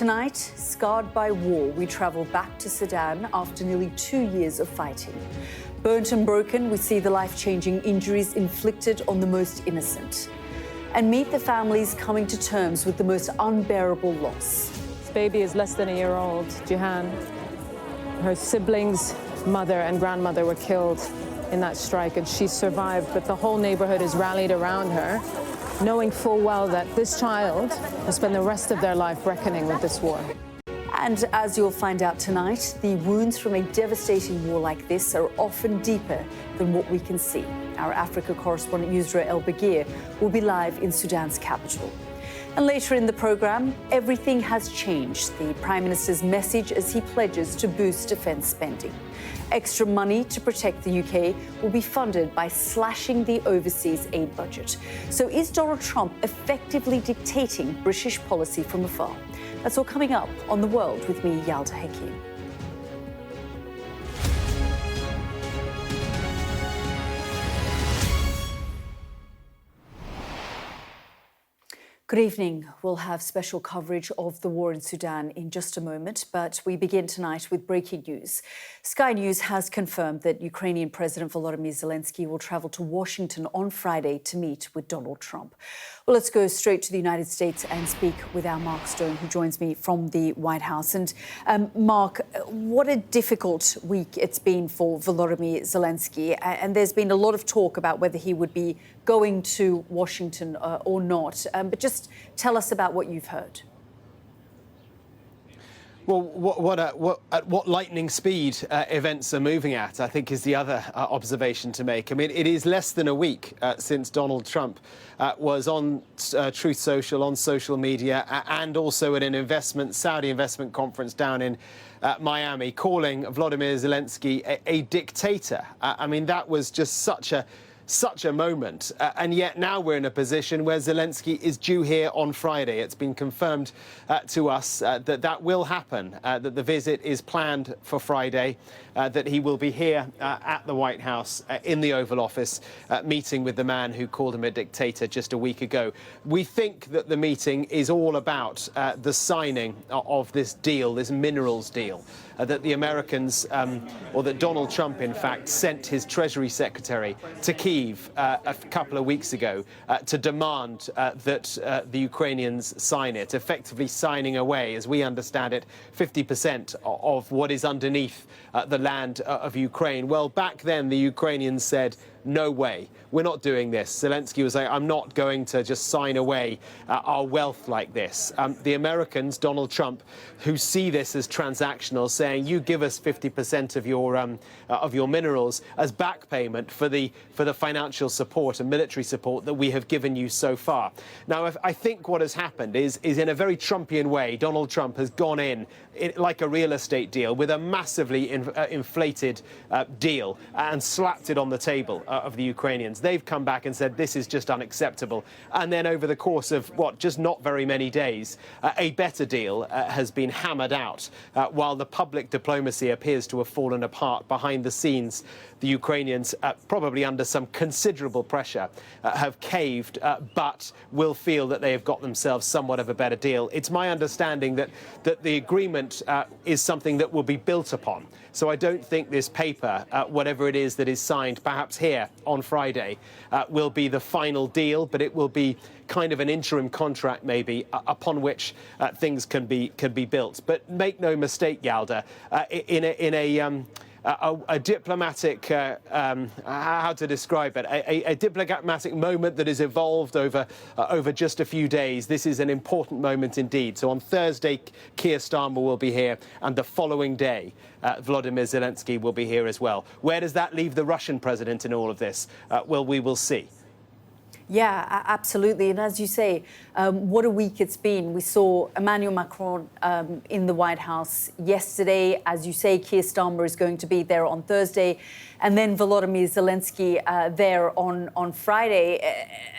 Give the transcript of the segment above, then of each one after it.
Tonight, scarred by war, we travel back to Sudan after nearly 2 years of fighting. Burnt and broken, we see the life-changing injuries inflicted on the most innocent. And meet the families coming to terms with the most unbearable loss. This baby is less than a year old, Jihan. Her siblings, mother and grandmother were killed in that strike, and she survived, but the whole neighborhood is rallied around her, knowing full well that this child will spend the rest of their life reckoning with this war. And as you'll find out tonight, the wounds from a devastating war like this are often deeper than what we can see. Our Africa correspondent Yusra El-Bagir will be live in Sudan's capital. And later in the programme, everything has changed. The Prime Minister's message as he pledges to boost defence spending. Extra money to protect the UK will be funded by slashing the overseas aid budget. So is Donald Trump effectively dictating British policy from afar? That's all coming up on The World with me, Yalda Hakim. Good evening. We'll have special coverage of the war in Sudan in just a moment, but we begin tonight with breaking news. Sky News has confirmed that Ukrainian President Volodymyr Zelensky will travel to Washington on Friday to meet with Donald Trump. Well, let's go straight to the United States and speak with our Mark Stone, who joins me from the White House. And Mark, what a difficult week it's been for Volodymyr Zelensky. And there's been a lot of talk about whether he would be going to Washington or not. But just tell us about what you've heard. Well, at what lightning speed events are moving at, I think, is the other observation to make. I mean, it is less than a week since Donald Trump was on Truth Social, on social media, and also at an Saudi investment conference down in Miami, calling Volodymyr Zelensky a dictator. I mean, that was just such a moment. And yet now we're in a position where Zelensky is due here on Friday. It's been confirmed to us that will happen, that the visit is planned for Friday, that he will be here at the White House in the Oval Office, meeting with the man who called him a dictator just a week ago. We think that the meeting is all about the signing of this deal, this minerals deal, that the Americans, or that Donald Trump, in fact, sent his Treasury Secretary to Kyiv a couple of weeks ago to demand that the Ukrainians sign it, effectively signing away, as we understand it, 50% of what is underneath the land of Ukraine. Well, back then, the Ukrainians said, no way, we're not doing this. Zelensky was like, I'm not going to just sign away our wealth like this. The Americans, Donald Trump, who see this as transactional, saying, you give us 50% of your minerals as back payment for the financial support and military support that we have given you so far. Now, I think what has happened is in a very Trumpian way, Donald Trump has gone in like a real estate deal with a massively inflated deal and slapped it on the table of the Ukrainians. They've come back and said this is just unacceptable. And then over the course of, just not very many days, a better deal has been hammered out while the public diplomacy appears to have fallen apart behind the scenes. The Ukrainians, probably under some considerable pressure, have caved, but will feel that they have got themselves somewhat of a better deal. It's my understanding that the agreement is something that will be built upon. So I don't think this paper, whatever it is that is signed, perhaps here on Friday, will be the final deal, but it will be kind of an interim contract, maybe, upon which things can be built. But make no mistake, Yalda, in a diplomatic, how to describe it, a diplomatic moment that has evolved over just a few days. This is an important moment indeed. So on Thursday, Keir Starmer will be here, and the following day, Volodymyr Zelensky will be here as well. Where does that leave the Russian president in all of this? Well, we will see. Yeah, absolutely. And as you say, what a week it's been. We saw Emmanuel Macron in the White House yesterday. As you say, Keir Starmer is going to be there on Thursday. And then Volodymyr Zelensky there on Friday.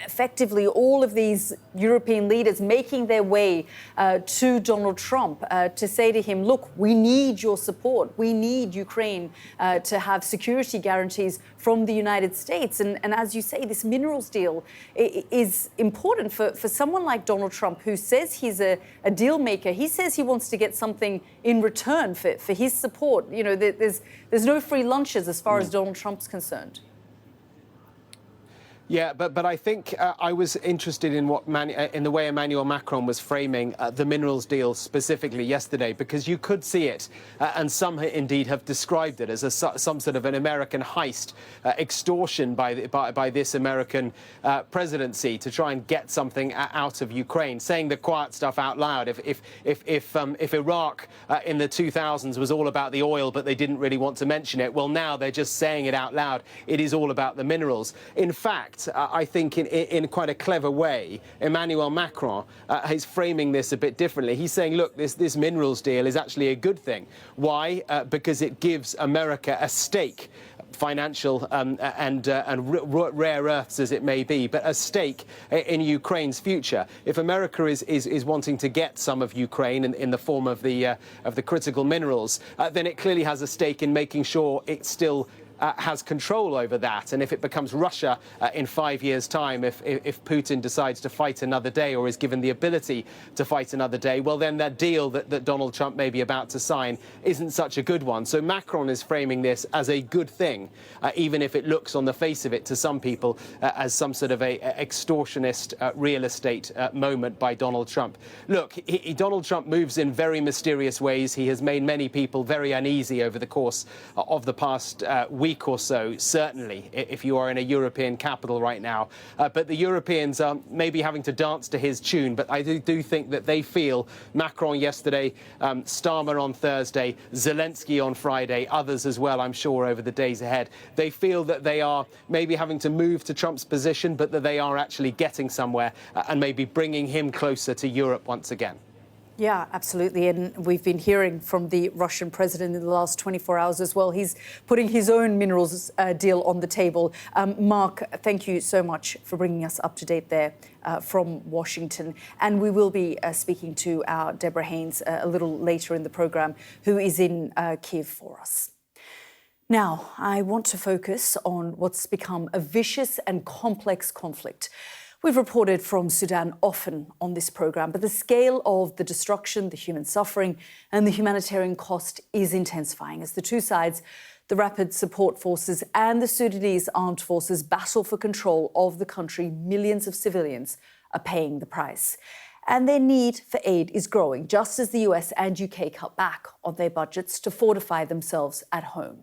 Effectively, all of these European leaders making their way to Donald Trump to say to him, look, we need your support. We need Ukraine to have security guarantees from the United States. And as you say, this minerals deal is important for someone like Donald Trump, who says he's a deal maker. He says he wants to get something in return for his support. You know, there's no free lunches as far as Donald Trump's concerned. Yeah, but I think I was interested in in the way Emmanuel Macron was framing the minerals deal specifically yesterday, because you could see it, and some indeed have described it as some sort of an American heist, extortion by this American presidency to try and get something out of Ukraine, saying the quiet stuff out loud. If Iraq in the 2000s was all about the oil, but they didn't really want to mention it, well, now they're just saying it out loud. It is all about the minerals. In fact, I think in quite a clever way, Emmanuel Macron is framing this a bit differently. He's saying, look, this minerals deal is actually a good thing. Why? Because it gives America a stake, financial and rare earths as it may be, but a stake in Ukraine's future. If America is wanting to get some of Ukraine in the form of the critical minerals, then it clearly has a stake in making sure it still has control over that. And if it becomes Russia in 5 years' time, if Putin decides to fight another day or is given the ability to fight another day, well, then that deal that Donald Trump may be about to sign isn't such a good one. So Macron is framing this as a good thing, even if it looks on the face of it to some people as some sort of a extortionist real estate moment by Donald Trump. Look, Donald Trump moves in very mysterious ways. He has made many people very uneasy over the course of the past week or so, certainly, if you are in a European capital right now. But the Europeans are maybe having to dance to his tune, but I do think that they feel, Macron yesterday, Starmer on Thursday, Zelensky on Friday, others as well, I'm sure, over the days ahead, they feel that they are maybe having to move to Trump's position, but that they are actually getting somewhere and maybe bringing him closer to Europe once again. Yeah, absolutely. And we've been hearing from the Russian president in the last 24 hours as well. He's putting his own minerals deal on the table. Mark, thank you so much for bringing us up to date there from Washington. And we will be speaking to our Deborah Haynes a little later in the programme, who is in Kiev for us. Now, I want to focus on what's become a vicious and complex conflict. We've reported from Sudan often on this programme, but the scale of the destruction, the human suffering and the humanitarian cost is intensifying as the two sides, the Rapid Support Forces and the Sudanese Armed Forces, battle for control of the country. Millions of civilians are paying the price. And their need for aid is growing, just as the US and UK cut back on their budgets to fortify themselves at home.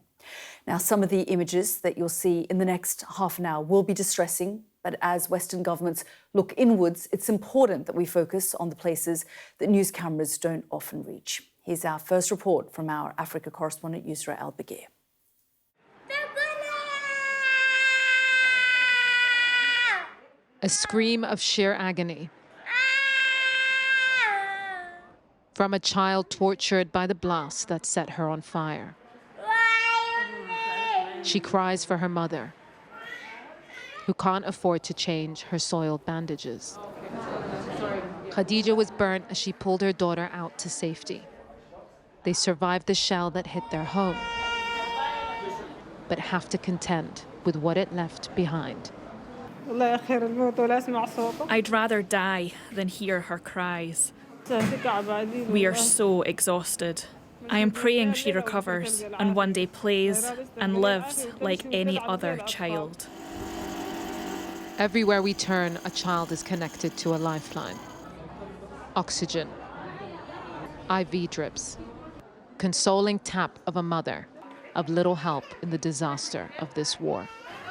Now, some of the images that you'll see in the next half an hour will be distressing, but as Western governments look inwards, it's important that we focus on the places that news cameras don't often reach. Here's our first report from our Africa correspondent, Yusra Al-Bagir. A scream of sheer agony from a child tortured by the blast that set her on fire. She cries for her mother, who can't afford to change her soiled bandages. Khadija was burnt as she pulled her daughter out to safety. They survived the shell that hit their home, but have to contend with what it left behind. I'd rather die than hear her cries. We are so exhausted. I am praying she recovers and one day plays and lives like any other child. Everywhere we turn, a child is connected to a lifeline. Oxygen, IV drips, consoling tap of a mother, of little help in the disaster of this war.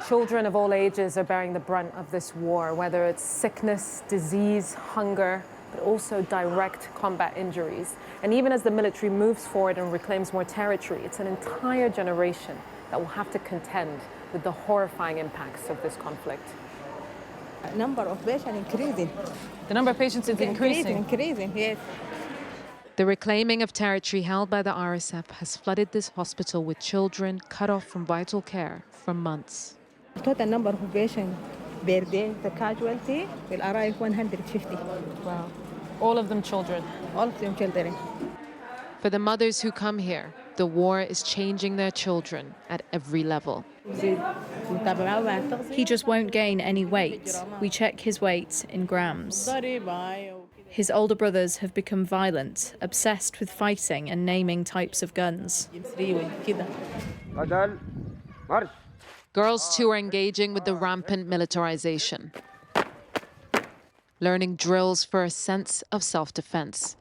Children of all ages are bearing the brunt of this war, whether it's sickness, disease, hunger, but also direct combat injuries. And even as the military moves forward and reclaims more territory, it's an entire generation that will have to contend with the horrifying impacts of this conflict. The number of patients increasing. The number of patients is increasing. Increasing, yes. The reclaiming of territory held by the RSF has flooded this hospital with children cut off from vital care for months. The total number of patients per day, the casualty, will arrive 150. Wow. All of them children? All of them children. For the mothers who come here, the war is changing their children at every level. The He just won't gain any weight. We check his weight in grams. His older brothers have become violent, obsessed with fighting and naming types of guns. Girls too are engaging with the rampant militarization, learning drills for a sense of self-defense.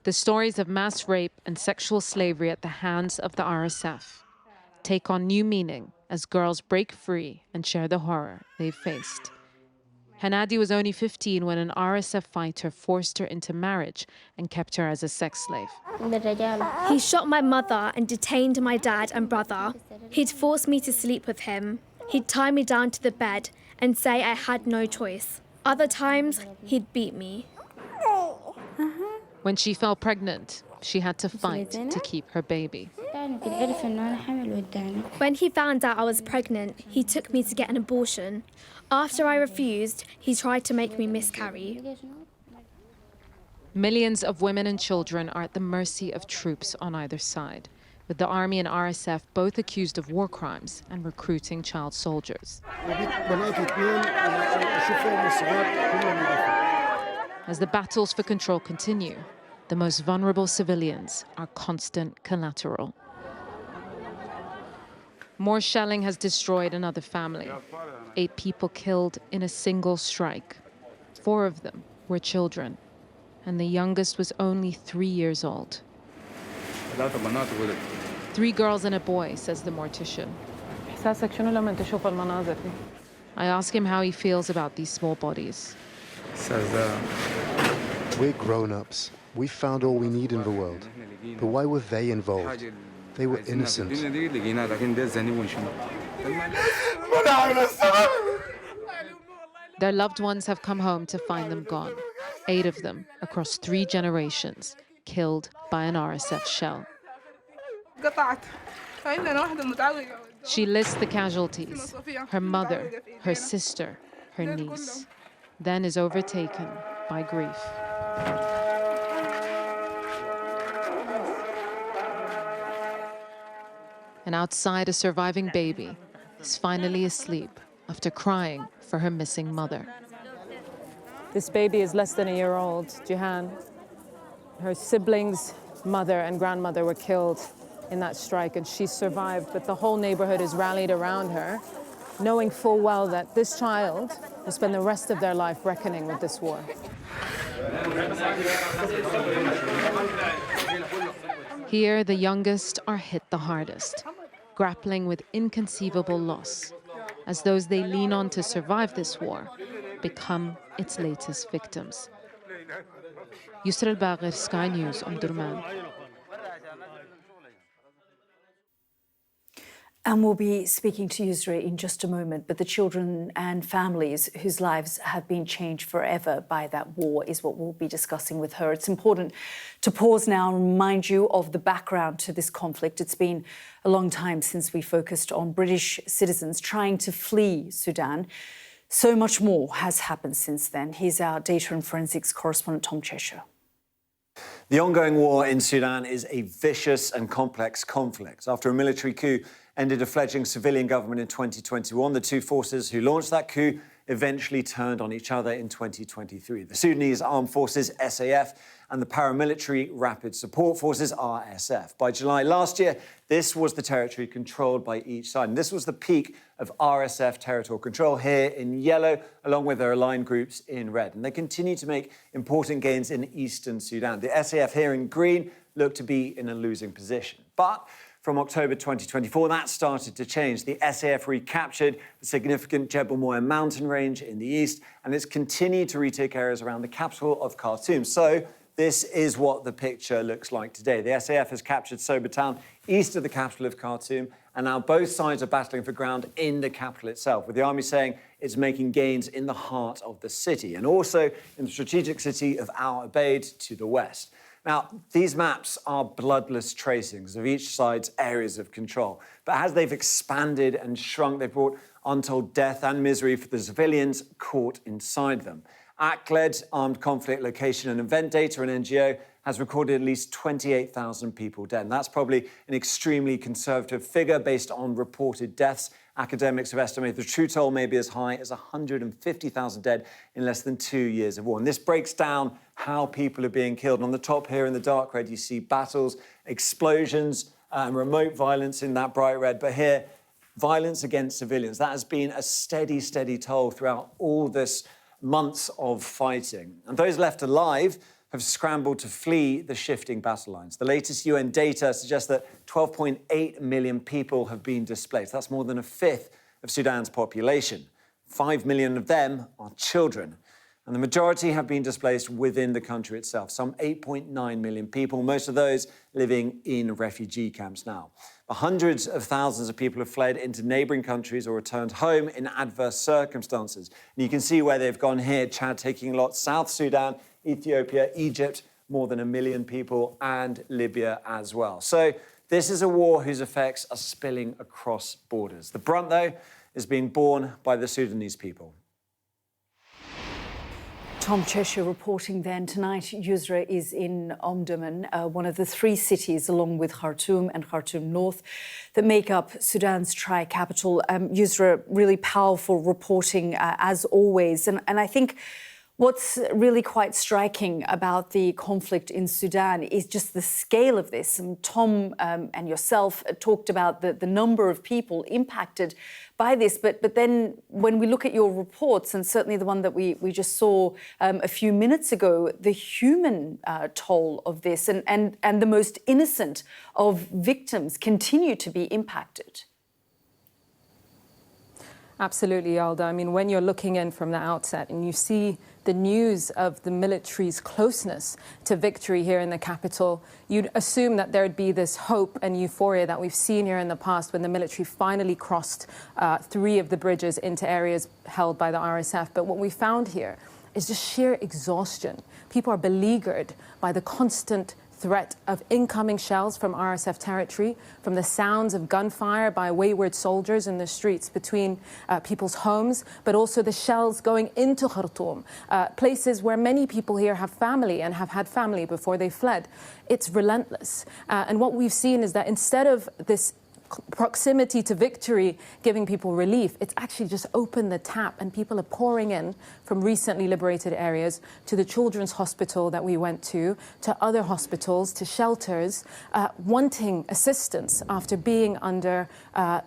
The stories of mass rape and sexual slavery at the hands of the RSF take on new meaning as girls break free and share the horror they've faced. Hanadi was only 15 when an RSF fighter forced her into marriage and kept her as a sex slave. He shot my mother and detained my dad and brother. He'd force me to sleep with him. He'd tie me down to the bed and say I had no choice. Other times, he'd beat me. When she fell pregnant, she had to fight to keep her baby. When he found out I was pregnant, he took me to get an abortion. After I refused, he tried to make me miscarry. Millions of women and children are at the mercy of troops on either side, with the army and RSF both accused of war crimes and recruiting child soldiers. As the battles for control continue, the most vulnerable civilians are constant collateral. More shelling has destroyed another family. 8 people killed in a single strike. 4 of them were children, and the youngest was only 3 years old. 3 girls and a boy, says the mortician. I ask him how he feels about these small bodies. We're grown-ups. We found all we need in the world. But why were they involved? They were innocent. Their loved ones have come home to find them gone. 8 of them across 3 generations, killed by an RSF shell. She lists the casualties: her mother, her sister, her niece, then is overtaken by grief. And outside, a surviving baby is finally asleep after crying for her missing mother. This baby is less than a year old, Jihan. Her siblings, mother and grandmother, were killed in that strike, and she survived, but the whole neighborhood is rallied around her, knowing full well that this child will spend the rest of their life reckoning with this war. Here, the youngest are hit the hardest, grappling with inconceivable loss, as those they lean on to survive this war become its latest victims. Yusra al-Bagher, Sky News, Omdurman. And we'll be speaking to Yusra in just a moment, but the children and families whose lives have been changed forever by that war is what we'll be discussing with her. It's important to pause now and remind you of the background to this conflict. It's been a long time since we focused on British citizens trying to flee Sudan. So much more has happened since then. Here's our data and forensics correspondent, Tom Cheshire. The ongoing war in Sudan is a vicious and complex conflict. After a military coup ended a fledgling civilian government in 2021, the two forces who launched that coup eventually turned on each other in 2023. The Sudanese Armed Forces, SAF, and the paramilitary Rapid Support Forces, RSF. By July last year, this was the territory controlled by each side. And this was the peak of RSF territorial control here in yellow, along with their aligned groups in red. And they continue to make important gains in eastern Sudan. The SAF here in green look to be in a losing position. But from October 2024, that started to change. The SAF recaptured the significant Jebel Moya mountain range in the east, and it's continued to retake areas around the capital of Khartoum. So this is what the picture looks like today. The SAF has captured Soba town east of the capital of Khartoum, and now both sides are battling for ground in the capital itself, with the army saying it's making gains in the heart of the city and also in the strategic city of Al Ubaid to the west. Now, these maps are bloodless tracings of each side's areas of control. But as they've expanded and shrunk, they've brought untold death and misery for the civilians caught inside them. ACLED, Armed Conflict Location and Event Data, an NGO, has recorded at least 28,000 people dead. And that's probably an extremely conservative figure based on reported deaths. Academics have estimated the true toll may be as high as 150,000 dead in less than 2 years of war. And this breaks down how people are being killed. And on the top here in the dark red, you see battles, explosions, and remote violence in that bright red. But here, violence against civilians. That has been a steady, steady toll throughout all this months of fighting. And those left alive have scrambled to flee the shifting battle lines. The latest UN data suggests that 12.8 million people have been displaced. That's more than a fifth of Sudan's population. 5 million of them are children. And the majority have been displaced within the country itself, some 8.9 million people, most of those living in refugee camps now. But hundreds of thousands of people have fled into neighbouring countries or returned home in adverse circumstances. And you can see where they've gone here, Chad taking a lot, South Sudan, Ethiopia, Egypt, more than 1 million people, and Libya as well. So this is a war whose effects are spilling across borders. The brunt, though, is being borne by the Sudanese people. Tom Cheshire reporting then. Tonight, Yusra is in Omdurman, one of the 3 cities, along with Khartoum and Khartoum North, that make up Sudan's tri-capital. Yusra, really powerful reporting, as always. And I think what's really quite striking about the conflict in Sudan is just the scale of this. And Tom and yourself talked about the number of people impacted by this. But then when we look at your reports, and certainly the one that we just saw a few minutes ago, the human toll of this and the most innocent of victims continue to be impacted. Absolutely, Yalda. I mean, when you're looking in from the outset and you see the news of the military's closeness to victory here in the capital, you'd assume that there'd be this hope and euphoria that we've seen here in the past when the military finally crossed 3 of the bridges into areas held by the RSF. But what we found here is just sheer exhaustion. People are beleaguered by the constant threat of incoming shells from RSF territory, from the sounds of gunfire by wayward soldiers in the streets between people's homes, but also the shells going into Khartoum, places where many people here have family and have had family before they fled. It's relentless. And what we've seen is that instead of this proximity to victory giving people relief, it's actually just opened the tap, and people are pouring in from recently liberated areas to the children's hospital that we went to other hospitals, to shelters, wanting assistance after being under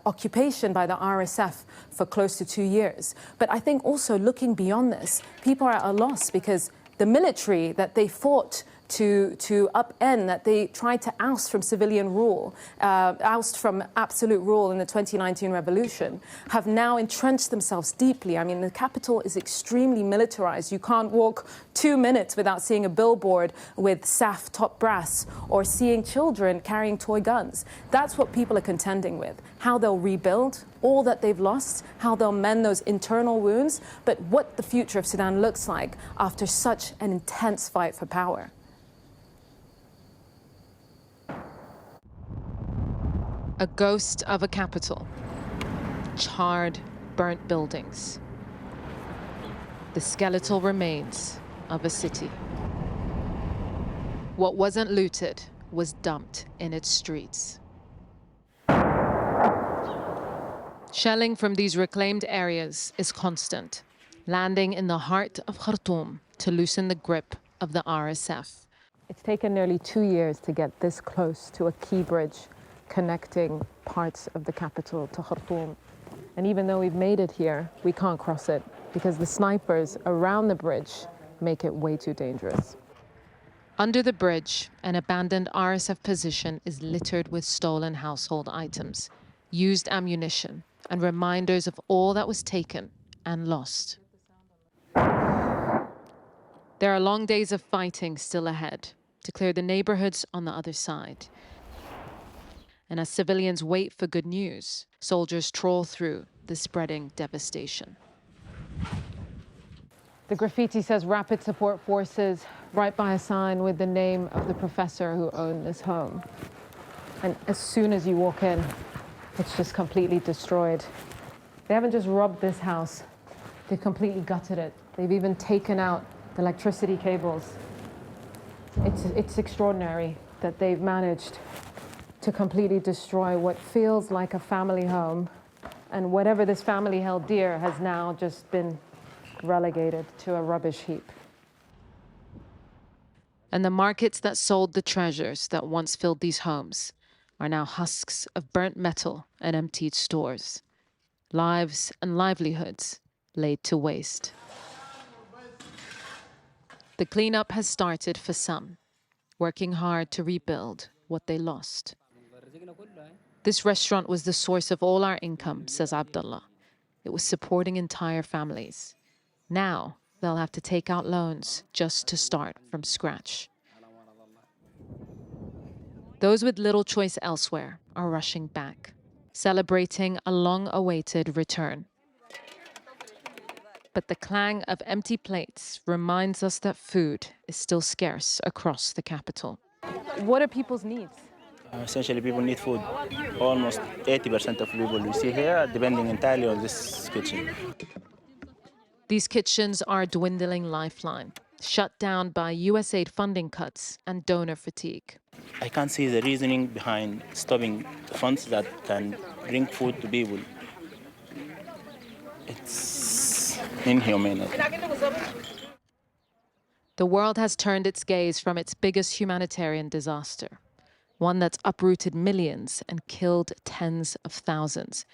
occupation by the RSF for close to 2 years. But I think also looking beyond this, people are at a loss because the military that they fought to upend, that they tried to oust from civilian rule, oust from absolute rule in the 2019 revolution, have now entrenched themselves deeply. I mean, the capital is extremely militarized. You can't walk 2 minutes without seeing a billboard with SAF top brass or seeing children carrying toy guns. That's what people are contending with, how they'll rebuild all that they've lost, how they'll mend those internal wounds, but what the future of Sudan looks like after such an intense fight for power. A ghost of a capital. Charred, burnt buildings. The skeletal remains of a city. What wasn't looted was dumped in its streets. Shelling from these reclaimed areas is constant, landing in the heart of Khartoum to loosen the grip of the RSF. It's taken nearly 2 years to get this close to a key bridge connecting parts of the capital to Khartoum. And even though we've made it here, we can't cross it because the snipers around the bridge make it way too dangerous. Under the bridge, an abandoned RSF position is littered with stolen household items, used ammunition, and reminders of all that was taken and lost. There are long days of fighting still ahead to clear the neighborhoods on the other side. And as civilians wait for good news, soldiers trawl through the spreading devastation. The graffiti says Rapid Support Forces right by a sign with the name of the professor who owned this home. And as soon as you walk in, it's just completely destroyed. They haven't just robbed this house, they've completely gutted it. They've even taken out the electricity cables. It's extraordinary that they've managed to completely destroy what feels like a family home, and whatever this family held dear has now just been relegated to a rubbish heap. And the markets that sold the treasures that once filled these homes are now husks of burnt metal and emptied stores. Lives and livelihoods laid to waste. The cleanup has started for some, working hard to rebuild what they lost. This restaurant was the source of all our income, says Abdullah. It was supporting entire families. Now they'll have to take out loans just to start from scratch. Those with little choice elsewhere are rushing back, celebrating a long-awaited return. But the clang of empty plates reminds us that food is still scarce across the capital. What are people's needs? Essentially, people need food. Almost 80% of people we see here are depending entirely on this kitchen. These kitchens are a dwindling lifeline, shut down by USAID funding cuts and donor fatigue. I can't see the reasoning behind stopping the funds that can bring food to people. It's inhumane. The world has turned its gaze from its biggest humanitarian disaster, one that's uprooted millions and killed tens of thousands,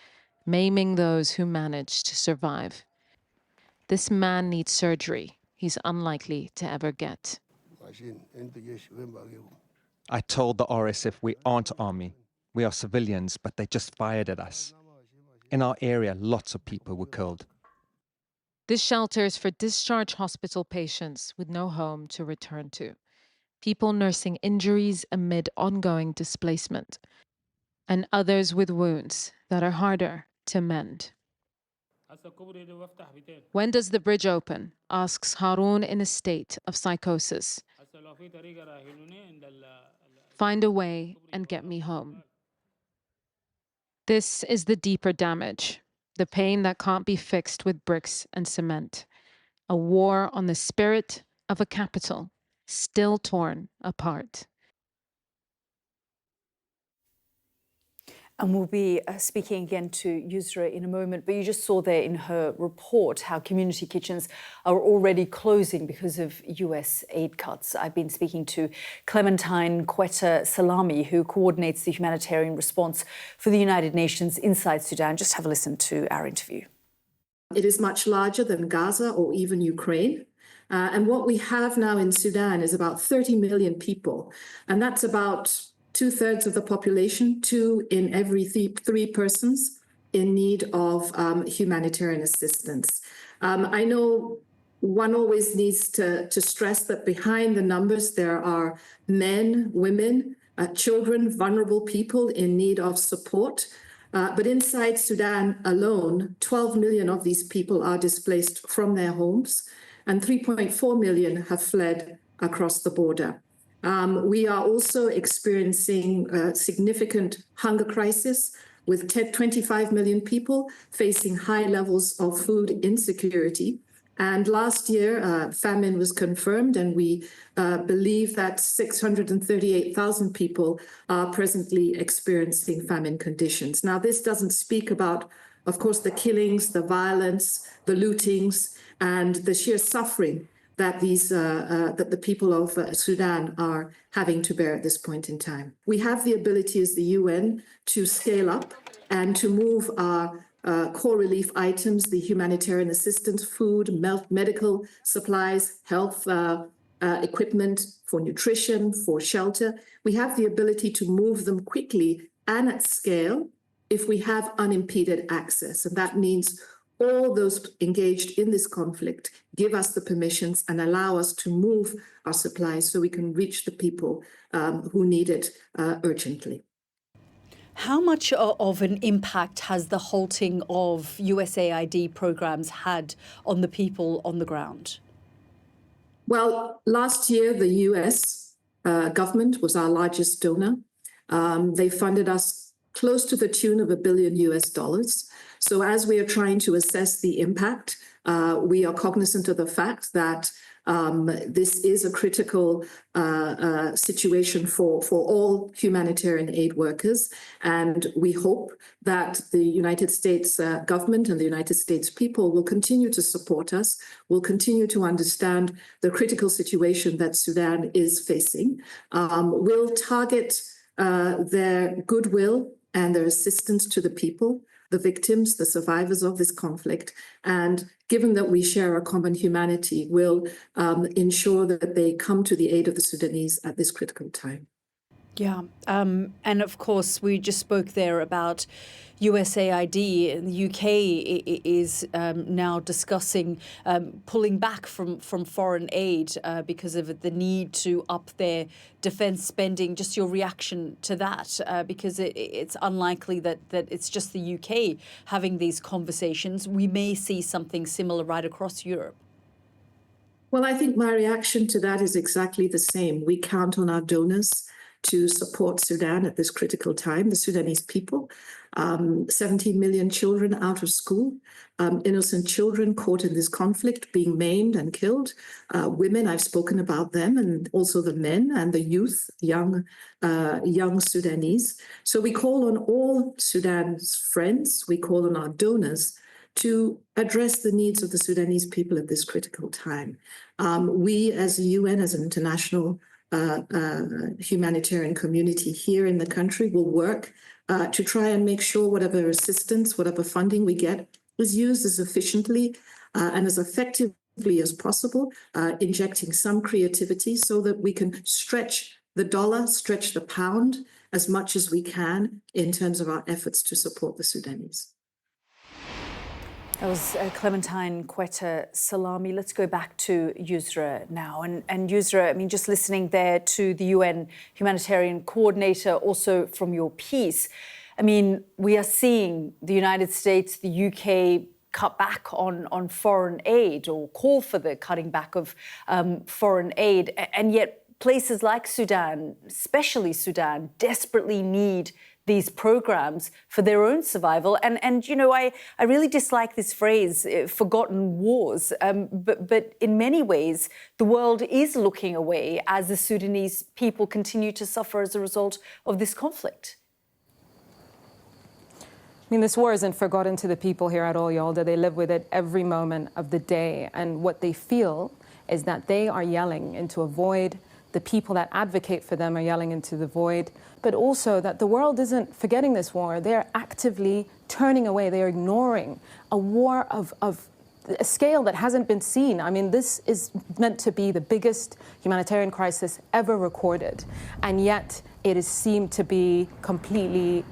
maiming those who managed to survive. This man needs surgery he's unlikely to ever get. I told the RSF we aren't army. We are civilians, but they just fired at us. In our area, lots of people were killed. This shelter is for discharged hospital patients with no home to return to. People nursing injuries amid ongoing displacement, and others with wounds that are harder to mend. When does the bridge open? Asks Harun in a state of psychosis. Find a way and get me home. This is the deeper damage, the pain that can't be fixed with bricks and cement. A war on the spirit of a capital still torn apart. And we'll be speaking again to Yusra in a moment, but you just saw there in her report how community kitchens are already closing because of US aid cuts. I've been speaking to Clementine Nkweta-Salami, who coordinates the humanitarian response for the United Nations inside Sudan. Just have a listen to our interview. It is much larger than Gaza or even Ukraine. And what we have now in Sudan is about 30 million people, and that's about 2/3 of the population, 2 in every 3 persons in need of humanitarian assistance. I know one always needs to stress that behind the numbers there are men, women, children, vulnerable people in need of support. But inside Sudan alone, 12 million of these people are displaced from their homes, and 3.4 million have fled across the border. We are also experiencing a significant hunger crisis with 25 million people facing high levels of food insecurity. And last year, famine was confirmed, and we believe that 638,000 people are presently experiencing famine conditions. Now, this doesn't speak about, of course, the killings, the violence, the lootings, and the sheer suffering that that the people of Sudan are having to bear at this point in time. We have the ability as the UN to scale up and to move our core relief items, the humanitarian assistance, food, medical supplies, health equipment for nutrition, for shelter. We have the ability to move them quickly and at scale if we have unimpeded access. And that means all those engaged in this conflict give us the permissions and allow us to move our supplies so we can reach the people who need it urgently. How much of an impact has the halting of USAID programs had on the people on the ground? Well, last year, the US government was our largest donor. They funded us close to the tune of $1 billion US. So as we are trying to assess the impact, we are cognizant of the fact that This is a critical situation for all humanitarian aid workers, and we hope that the United States government and the United States people will continue to support us, will continue to understand the critical situation that Sudan is facing, will target their goodwill and their assistance to the people, the victims, the survivors of this conflict, and given that we share a common humanity, will ensure that they come to the aid of the Sudanese at this critical time. Yeah, and of course, we just spoke there about USAID. The UK is now discussing pulling back from foreign aid because of the need to up their defence spending. Just your reaction to that, because it's unlikely that it's just the UK having these conversations. We may see something similar right across Europe. Well, I think my reaction to that is exactly the same. We count on our donors to support Sudan at this critical time, the Sudanese people. 17 million children out of school, innocent children caught in this conflict, being maimed and killed. Women, I've spoken about them, and also the men and the youth, young Sudanese. So we call on all Sudan's friends, we call on our donors to address the needs of the Sudanese people at this critical time. We, as the UN, as an international humanitarian community here in the country, will work to try and make sure whatever assistance, whatever funding we get is used as efficiently and as effectively as possible, injecting some creativity so that we can stretch the dollar, stretch the pound as much as we can in terms of our efforts to support the Sudanese. That was Clementine Nkweta-Salami. Let's go back to Yusra now. And Yusra, I mean, just listening there to the UN humanitarian coordinator, also from your piece, I mean, we are seeing the United States, the UK cut back on foreign aid or call for the cutting back of foreign aid. And yet places like Sudan, especially Sudan, desperately need these programs for their own survival. And you know, I really dislike this phrase, forgotten wars. But in many ways, the world is looking away as the Sudanese people continue to suffer as a result of this conflict. I mean, this war isn't forgotten to the people here at all, Yalda. They live with it every moment of the day. And what they feel is that they are yelling into a void. The people that advocate for them are yelling into the void, but also that the world isn't forgetting this war. They're actively turning away. They're ignoring a war of a scale that hasn't been seen. I mean, this is meant to be the biggest humanitarian crisis ever recorded, and yet it is seemed to be completely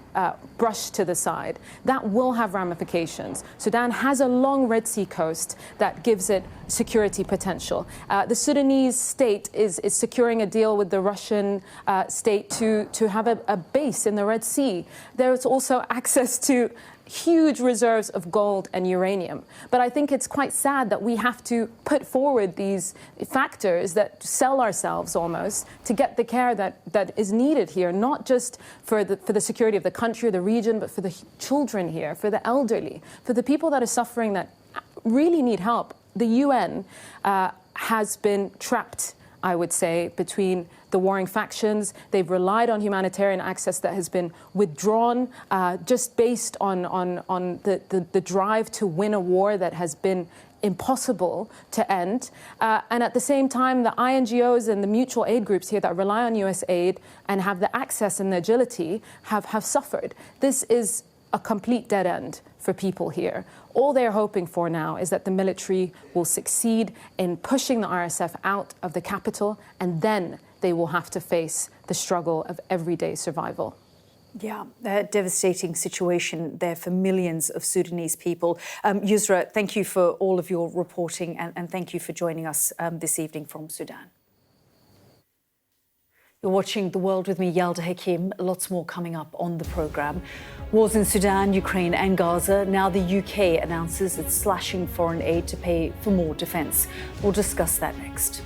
brushed to the side. That will have ramifications. Sudan has a long Red Sea coast that gives it security potential. The Sudanese state is securing a deal with the Russian state to have a base in the Red Sea. There's also access to huge reserves of gold and uranium. But I think it's quite sad that we have to put forward these factors that sell ourselves almost to get the care that is needed here, not just for the security of the country or the region, but for the children here, for the elderly, for the people that are suffering that really need help. The UN has been trapped, I would say, between the warring factions. They've relied on humanitarian access that has been withdrawn just based on the drive to win a war that has been impossible to end. And at the same time, the INGOs and the mutual aid groups here that rely on US aid and have the access and the agility have suffered. This is a complete dead end for people here. All they're hoping for now is that the military will succeed in pushing the RSF out of the capital, and then they will have to face the struggle of everyday survival. Yeah, a devastating situation there for millions of Sudanese people. Yusra, thank you for all of your reporting and thank you for joining us this evening from Sudan. You're watching The World with me, Yalda Hakim. Lots more coming up on the programme. Wars in Sudan, Ukraine and Gaza. Now the UK announces it's slashing foreign aid to pay for more defence. We'll discuss that next.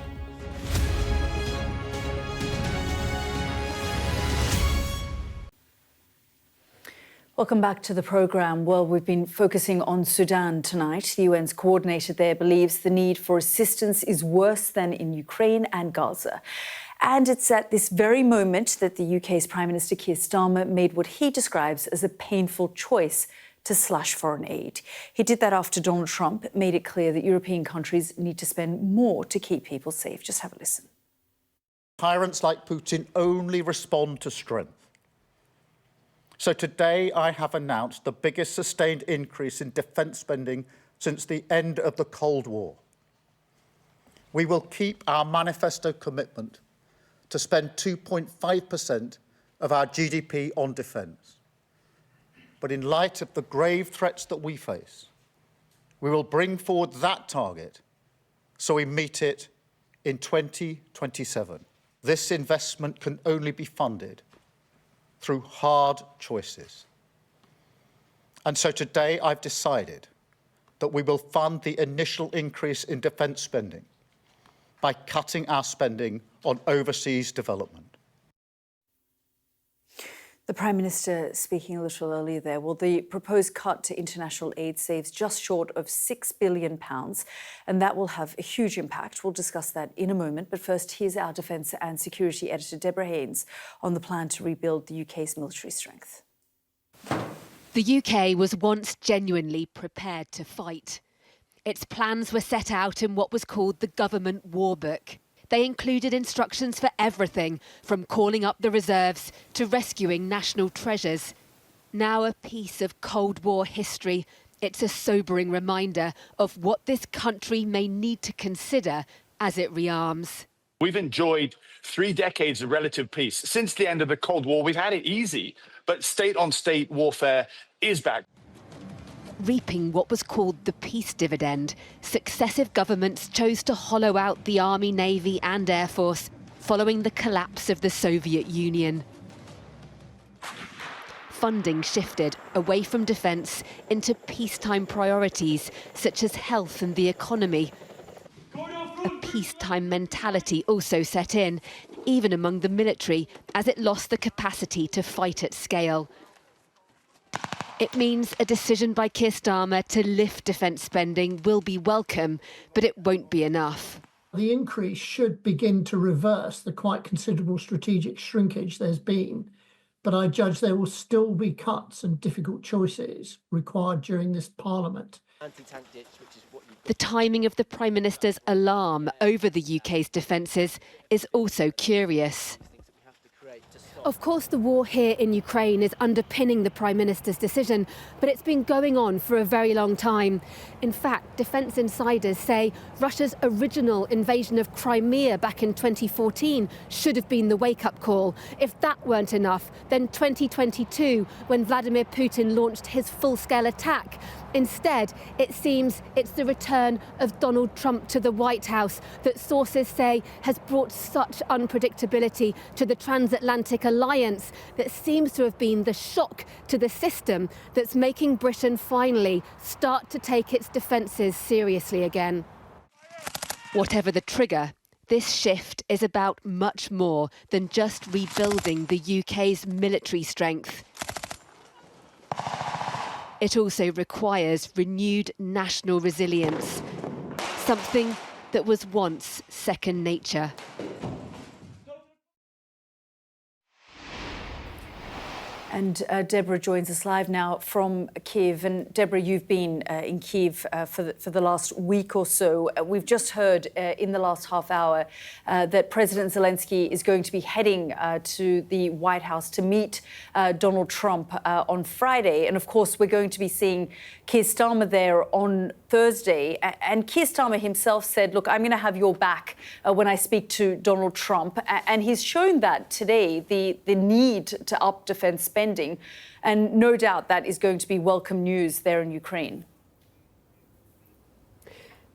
Welcome back to the programme. Well, we've been focusing on Sudan tonight. The UN's coordinator there believes the need for assistance is worse than in Ukraine and Gaza. And it's at this very moment that the UK's Prime Minister Keir Starmer made what he describes as a painful choice to slash foreign aid. He did that after Donald Trump made it clear that European countries need to spend more to keep people safe. Just have a listen. Tyrants like Putin only respond to strength. So today I have announced the biggest sustained increase in defence spending since the end of the Cold War. We will keep our manifesto commitment to spend 2.5% of our GDP on defence. But in light of the grave threats that we face, we will bring forward that target so we meet it in 2027. This investment can only be funded through hard choices. And so today I've decided that we will fund the initial increase in defence spending by cutting our spending on overseas development. The Prime Minister speaking a little earlier there. Well, the proposed cut to international aid saves just short of £6 billion, and that will have a huge impact. We'll discuss that in a moment. But first, here's our Defence and Security Editor, Deborah Haynes, on the plan to rebuild the UK's military strength. The UK was once genuinely prepared to fight. Its plans were set out in what was called the Government War Book. They included instructions for everything, from calling up the reserves to rescuing national treasures. Now a piece of Cold War history, it's a sobering reminder of what this country may need to consider as it rearms. We've enjoyed 3 decades of relative peace. Since the end of the Cold War, we've had it easy, but state-on-state warfare is back. Reaping what was called the peace dividend, successive governments chose to hollow out the Army, Navy and Air Force following the collapse of the Soviet Union. Funding shifted away from defence into peacetime priorities such as health and the economy. A peacetime mentality also set in, even among the military, as it lost the capacity to fight at scale. It means a decision by Keir Starmer to lift defence spending will be welcome, but it won't be enough. The increase should begin to reverse the quite considerable strategic shrinkage there's been, but I judge there will still be cuts and difficult choices required during this Parliament. The timing of the Prime Minister's alarm over the UK's defences is also curious. Of course, the war here in Ukraine is underpinning the Prime Minister's decision, but it's been going on for a very long time. In fact, defence insiders say Russia's original invasion of Crimea back in 2014 should have been the wake-up call. If that weren't enough, then 2022, when Vladimir Putin launched his full-scale attack. Instead, it seems it's the return of Donald Trump to the White House that sources say has brought such unpredictability to the transatlantic alliance that seems to have been the shock to the system that's making Britain finally start to take its defences seriously again. Whatever the trigger, this shift is about much more than just rebuilding the UK's military strength. It also requires renewed national resilience, something that was once second nature. And Deborah joins us live now from Kyiv. And Deborah, you've been in Kyiv for the last week or so. We've just heard in the last half hour that President Zelensky is going to be heading to the White House to meet Donald Trump on Friday. And of course, we're going to be seeing Keir Starmer there on Thursday. And Keir Starmer himself said, look, I'm going to have your back when I speak to Donald Trump. And he's shown that today, the need to up defence spending. And no doubt that is going to be welcome news there in Ukraine.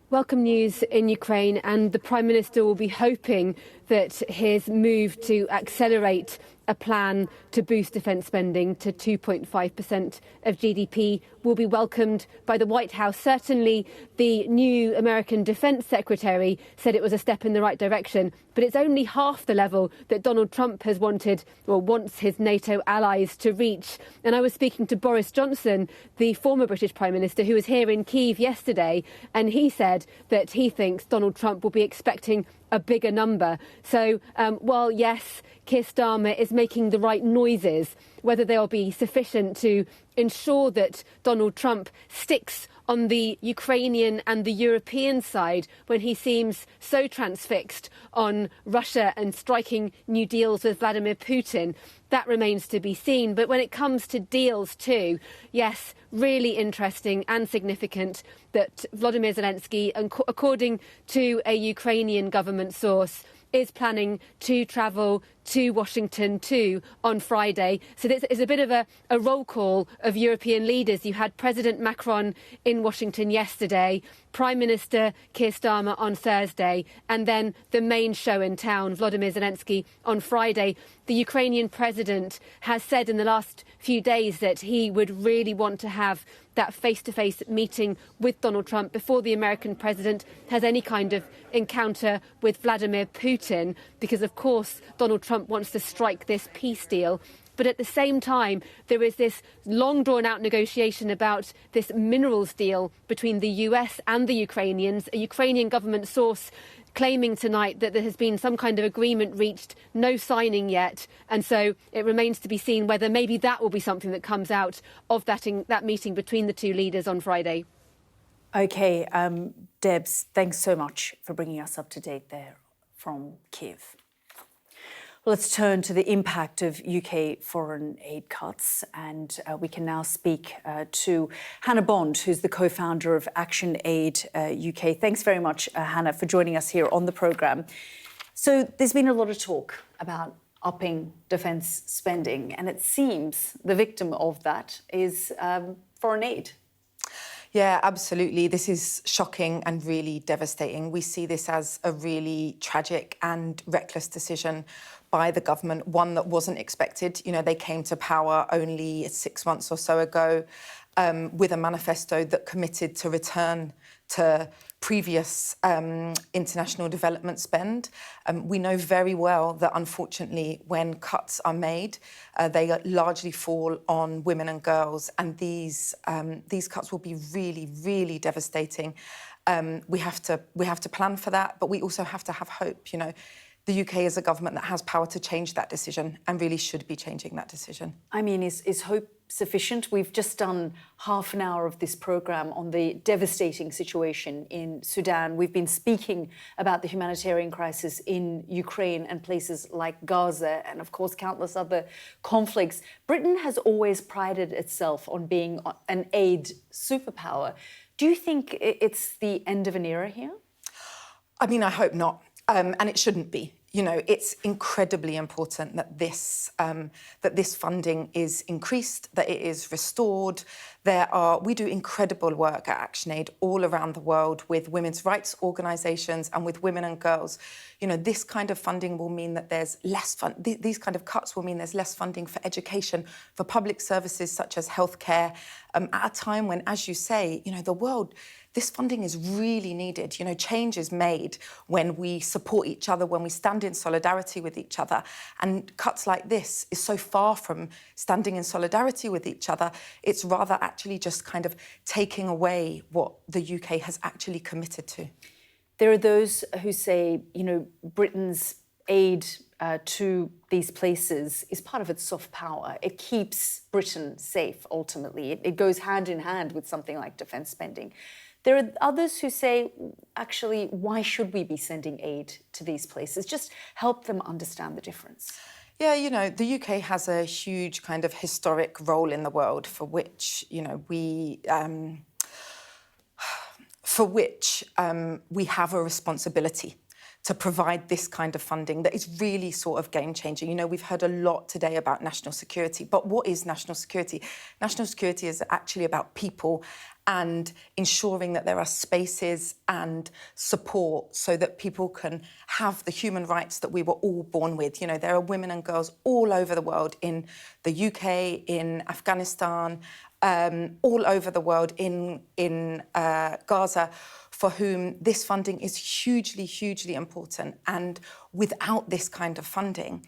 Welcome news in Ukraine, and the Prime Minister will be hoping that his move to accelerate a plan to boost defence spending to 2.5% of GDP will be welcomed by the White House. Certainly, the new American Defence Secretary said it was a step in the right direction, but it's only half the level that Donald Trump has wanted or wants his NATO allies to reach. And I was speaking to Boris Johnson, the former British Prime Minister, who was here in Kyiv yesterday, and he said that he thinks Donald Trump will be expecting a bigger number. So while, yes, Keir Starmer is making the right noises, whether they'll be sufficient to ensure that Donald Trump sticks on the Ukrainian and the European side when he seems so transfixed on Russia and striking new deals with Vladimir Putin, that remains to be seen. But when it comes to deals too, yes, really interesting and significant that Volodymyr Zelensky, according to a Ukrainian government source, is planning to travel to Washington too on Friday. So this is a bit of a roll call of European leaders. You had President Macron in Washington yesterday, Prime Minister Keir Starmer on Thursday, and then the main show in town, Volodymyr Zelensky, on Friday. The Ukrainian president has said in the last few days that he would really want to have that face-to-face meeting with Donald Trump before the American president has any kind of encounter with Vladimir Putin, because, of course, Donald Trump wants to strike this peace deal. But at the same time, there is this long drawn-out negotiation about this minerals deal between the US and the Ukrainians. A Ukrainian government source claiming tonight that there has been some kind of agreement reached, no signing yet. And so it remains to be seen whether maybe that will be something that comes out of that meeting between the two leaders on Friday. OK, Debs, thanks so much for bringing us up to date there from Kyiv. Let's turn to the impact of UK foreign aid cuts, and we can now speak to Hannah Bond, who's the co-founder of Action Aid UK. Thanks very much, Hannah, for joining us here on the programme. So there's been a lot of talk about upping defence spending, and it seems the victim of that is foreign aid. Yeah, absolutely. This is shocking and really devastating. We see this as a really tragic and reckless decision by the government, one that wasn't expected. You know, they came to power only 6 months or so ago with a manifesto that committed to return to previous international development spend. We know very well that, unfortunately, when cuts are made, they largely fall on women and girls, and these cuts will be really, really devastating. We have to plan for that, but we also have to have hope. You know, the UK is a government that has power to change that decision and really should be changing that decision. I mean, is hope sufficient? We've just done half an hour of this programme on the devastating situation in Sudan. We've been speaking about the humanitarian crisis in Ukraine and places like Gaza and, of course, countless other conflicts. Britain has always prided itself on being an aid superpower. Do you think it's the end of an era here? I mean, I hope not. And it shouldn't be. You know, it's incredibly important that this funding is increased, that it is restored. We do incredible work at ActionAid all around the world with women's rights organisations and with women and girls. You know, this kind of funding will mean that there's less these kind of cuts will mean there's less funding for education, for public services such as healthcare, at a time when, as you say, you know, the world. This funding is really needed. You know, change is made when we support each other, when we stand in solidarity with each other. And cuts like this is so far from standing in solidarity with each other. It's rather actually just kind of taking away what the UK has actually committed to. There are those who say, you know, Britain's aid to these places is part of its soft power. It keeps Britain safe, ultimately. It goes hand in hand with something like defence spending. There are others who say, actually, why should we be sending aid to these places? Just help them understand the difference. Yeah, you know, the UK has a huge kind of historic role in the world for which, you know, we have a responsibility to provide this kind of funding that is really sort of game-changing. You know, we've heard a lot today about national security, but what is national security? National security is actually about people and ensuring that there are spaces and support so that people can have the human rights that we were all born with. You know, there are women and girls all over the world, in the UK, in Afghanistan, all over the world, in Gaza, for whom this funding is hugely, hugely important. And without this kind of funding,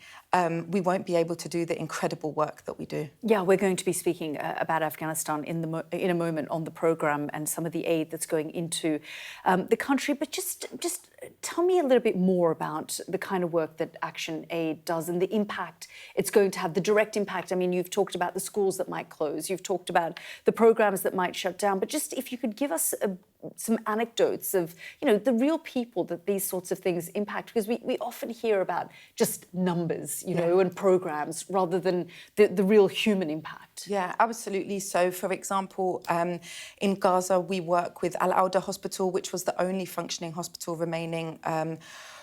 we won't be able to do the incredible work that we do. Yeah, we're going to be speaking about Afghanistan in a moment on the programme and some of the aid that's going into the country. But just tell me a little bit more about the kind of work that Action Aid does and the impact it's going to have, the direct impact. I mean, you've talked about the schools that might close, you've talked about the programmes that might shut down, but just if you could give us some anecdotes of, you know, the real people that these sorts of things impact, because we often hear about just numbers, you know, and programmes rather than the real human impact. Yeah, absolutely. So, for example, in Gaza, we work with Al-Auda Hospital, which was the only functioning hospital remaining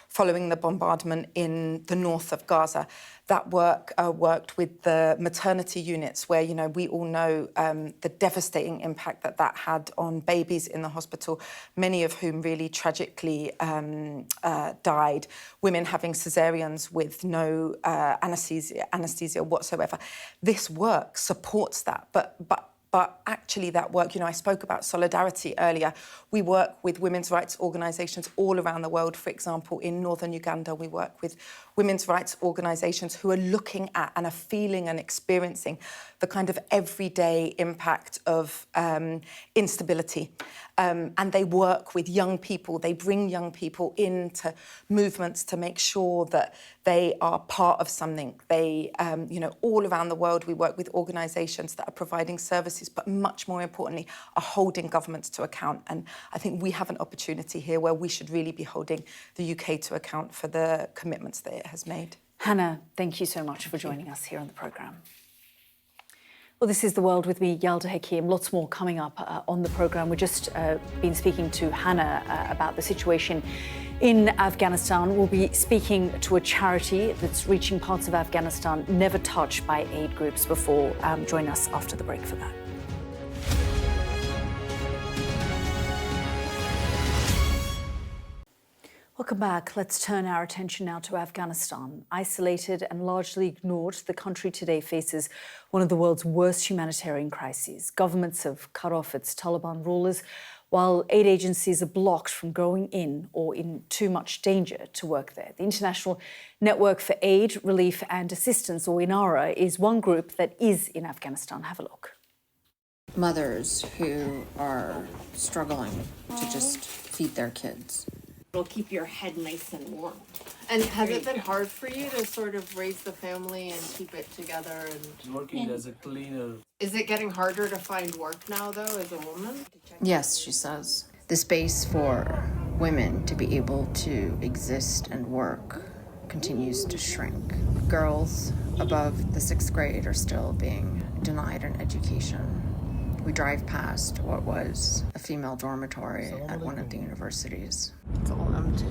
following the bombardment in the north of Gaza. That work worked with the maternity units where, you know, we all know the devastating impact that had on babies in the hospital, many of whom really tragically died, women having caesareans with no anesthesia whatsoever. This work supports that, but actually that work, you know, I spoke about solidarity earlier. We work with women's rights organisations all around the world. For example, in northern Uganda, we work with women's rights organisations who are looking at and are feeling and experiencing the kind of everyday impact of instability. And they work with young people. They bring young people into movements to make sure that they are part of something. They, you know, all around the world, we work with organisations that are providing services, but much more importantly, are holding governments to account. And I think we have an opportunity here where we should really be holding the UK to account for the commitments that it has made. Hannah, thank you so much for joining us here on the programme. Well, this is The World with me, Yalda Hakim. Lots more coming up on the programme. We've just been speaking to Hannah about the situation in Afghanistan. We'll be speaking to a charity that's reaching parts of Afghanistan never touched by aid groups before. Join us after the break for that. Welcome back. Let's turn our attention now to Afghanistan. Isolated and largely ignored, the country today faces one of the world's worst humanitarian crises. Governments have cut off its Taliban rulers, while aid agencies are blocked from going in or in too much danger to work there. The International Network for Aid, Relief and Assistance, or INARA, is one group that is in Afghanistan. Have a look. Mothers who are struggling to just feed their kids. It'll keep your head nice and warm. And has it been hard for you to sort of raise the family and keep it together? And working as a cleaner. Is it getting harder to find work now, though, as a woman? Yes, she says. The space for women to be able to exist and work continues to shrink. Girls above the 6th grade are still being denied an education. We drive past what was a female dormitory at one of the universities. It's all empty.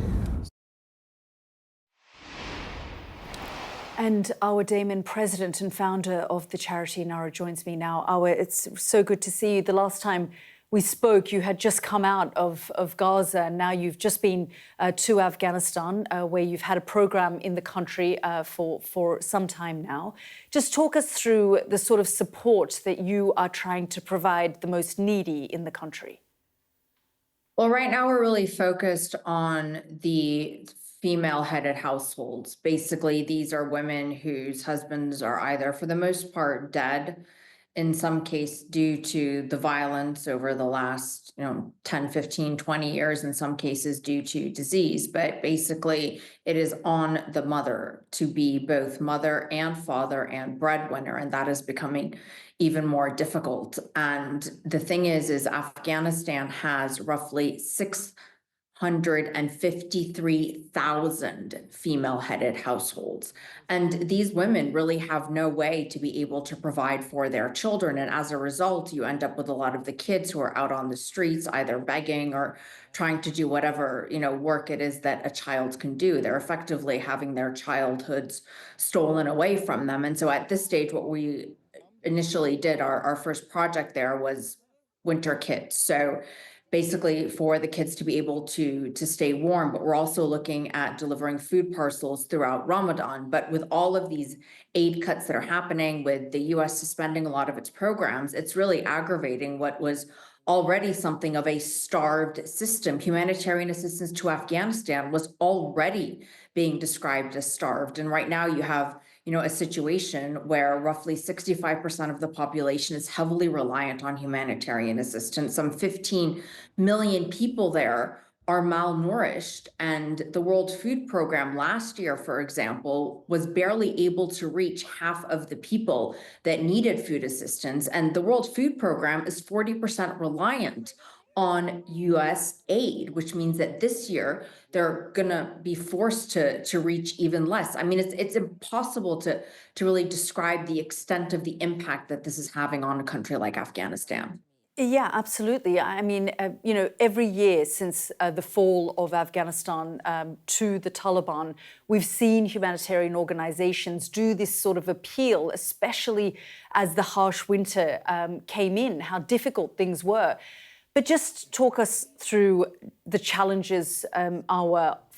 And Arwa Damon, president and founder of the charity INARA, joins me now. Arwa, it's so good to see you. The last time we spoke, you had just come out of Gaza, and now you've just been to Afghanistan, where you've had a programme in the country for some time now. Just talk us through the sort of support that you are trying to provide the most needy in the country. Well, right now we're really focused on the female-headed households. Basically, these are women whose husbands are either, for the most part, dead, in some case due to the violence over the last 10, 15, 20 years, in some cases due to disease. But basically, it is on the mother to be both mother and father and breadwinner, and that is becoming even more difficult. And the thing is Afghanistan has roughly 553,000 female-headed households. And these women really have no way to be able to provide for their children. And as a result, you end up with a lot of the kids who are out on the streets, either begging or trying to do whatever, work it is that a child can do. They're effectively having their childhoods stolen away from them. And so at this stage, what we initially did, our first project there was winter kits. So basically for the kids to be able to stay warm, but we're also looking at delivering food parcels throughout Ramadan. But with all of these aid cuts that are happening, with the US suspending a lot of its programs, it's really aggravating what was already something of a starved system. Humanitarian assistance to Afghanistan was already being described as starved. And right now you have a situation where roughly 65% of the population is heavily reliant on humanitarian assistance. Some 15 million people there are malnourished. And the World Food Program last year, for example, was barely able to reach half of the people that needed food assistance. And the World Food Program is 40% reliant on US aid, which means that this year they're gonna be forced to reach even less. I mean, it's impossible to really describe the extent of the impact that this is having on a country like Afghanistan. Yeah, absolutely. I mean, every year since the fall of Afghanistan to the Taliban, we've seen humanitarian organizations do this sort of appeal, especially as the harsh winter came in, how difficult things were. But just talk us through the challenges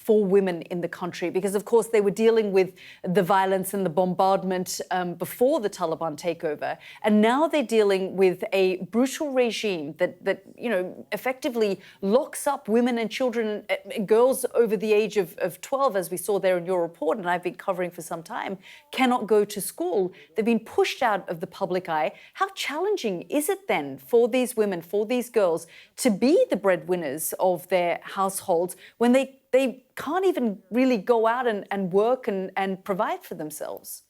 for women in the country, because of course they were dealing with the violence and the bombardment before the Taliban takeover, and now they're dealing with a brutal regime that effectively locks up women and children, girls over the age of 12, as we saw there in your report, and I've been covering for some time, cannot go to school. They've been pushed out of the public eye. How challenging is it then for these women, for these girls, to be the breadwinners of their households when they can't even really go out and work and provide for themselves?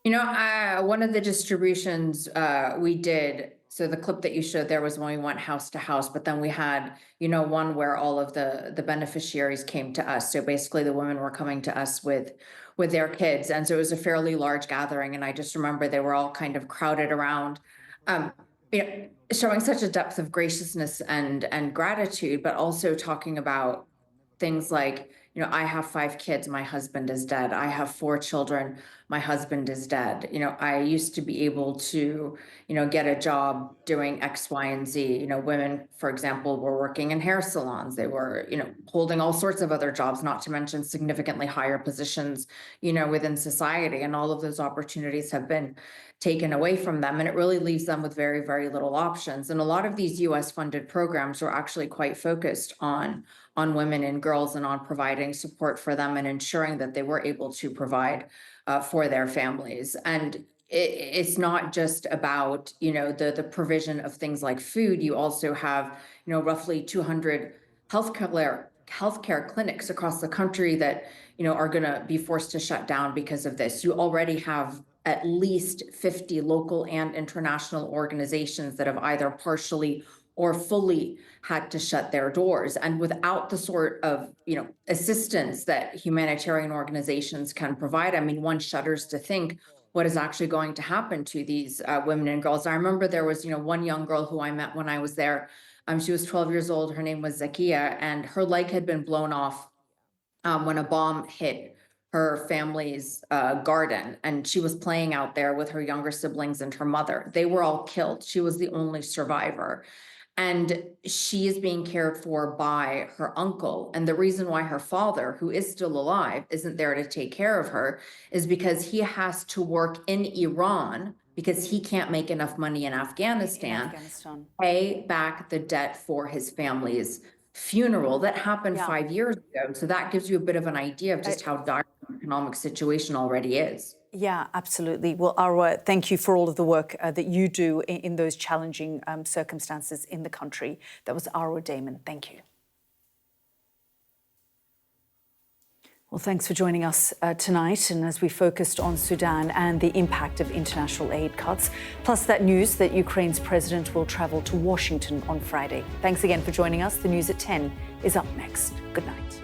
One of the distributions we did, so the clip that you showed there was when we went house to house, but then we had, one where all of the beneficiaries came to us. So basically the women were coming to us with their kids. And so it was a fairly large gathering. And I just remember they were all kind of crowded around, showing such a depth of graciousness and gratitude, but also talking about things like, I have 5 kids, my husband is dead. I have 4 children, my husband is dead. I used to be able to, get a job doing X, Y, and Z. Women, for example, were working in hair salons. They were, holding all sorts of other jobs, not to mention significantly higher positions, within society. And all of those opportunities have been taken away from them. And it really leaves them with very, very little options. And a lot of these US funded programs are actually quite focused on women and girls and on providing support for them and ensuring that they were able to provide for their families. And it's not just about, the provision of things like food. You also have, roughly 200 healthcare clinics across the country that, are going to be forced to shut down because of this. You already have at least 50 local and international organizations that have either partially or fully had to shut their doors. And without the sort of, assistance that humanitarian organizations can provide, I mean, one shudders to think what is actually going to happen to these women and girls. I remember there was, one young girl who I met when I was there. She was 12 years old. Her name was Zakia, and her leg had been blown off when a bomb hit her family's garden, and she was playing out there with her younger siblings and her mother. They were all killed. She was the only survivor. And she is being cared for by her uncle. And the reason why her father, who is still alive, isn't there to take care of her is because he has to work in Iran because he can't make enough money in Afghanistan. Pay back the debt for his family's funeral that happened 5 years ago. So that gives you a bit of an idea of just how dire the economic situation already is. Yeah, absolutely. Well, Arwa, thank you for all of the work that you do in those challenging circumstances in the country. That was Arwa Damon. Thank you. Well, thanks for joining us tonight. And as we focused on Sudan and the impact of international aid cuts, plus that news that Ukraine's president will travel to Washington on Friday. Thanks again for joining us. The news at 10 is up next. Good night.